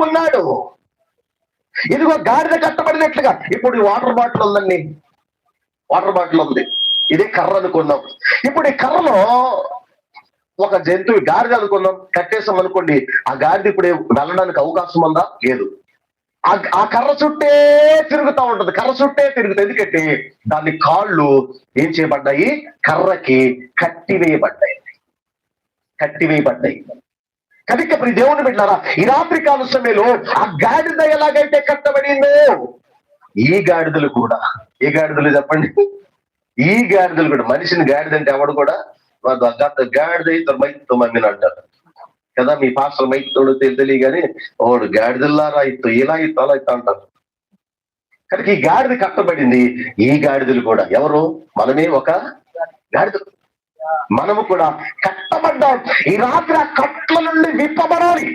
ఉన్నాడు. ఇదిగో గాడిద కట్టబడినట్లుగా. ఇప్పుడు ఈ వాటర్ బాటిల్ ఉందండి, వాటర్ బాటిల్ ఉంది, ఇదే కర్ర అనుకున్నాం. ఇప్పుడు ఈ కర్రలో ఒక జంతువు, గాడిద అనుకున్నాం, కట్టేసాం అనుకోండి. ఆ గాడిద ఇప్పుడు వెళ్ళడానికి అవకాశం ఉందా? లేదు. ఆ కర్ర చుట్టే తిరుగుతూ ఉంటది, కర్ర చుట్టే తిరుగుతుంది. ఎందుకంటే దాని కాళ్ళు ఏం చేయబడ్డాయి? కర్రకి కట్టివేయబడ్డాయి. కనుక ఇప్పుడు దేవుని బిడ్డలారా, ఈ రాత్రి కాల సమయంలో ఆ గాడిద ఎలాగైతే కట్టబడిందో, ఈ గాడిదలు కూడా, ఏ గాడిదలు చెప్పండి? ఈ గాడిదలు కూడా. మనిషిని గాడిద అంటే ఎవడు కూడా గాడిద ఇద్దరు మైతో మమ్మీని అంటారు కదా. మీ పాస్టర్ మైతోడు తెలియగానే ఓడు గాడిదల్లారా ఇత్తు, ఇలా ఇత్తు, అలా ఇత్తు అంటారు. కనుక ఈ గాడిద కట్టబడింది. ఈ గాడిదలు కూడా ఎవరు? మనమే ఒక గాడిద. మనము కూడా కట్టబడ్డాం. ఈ రాత్రి ఆ కట్ల నుండి విప్పబడాలి.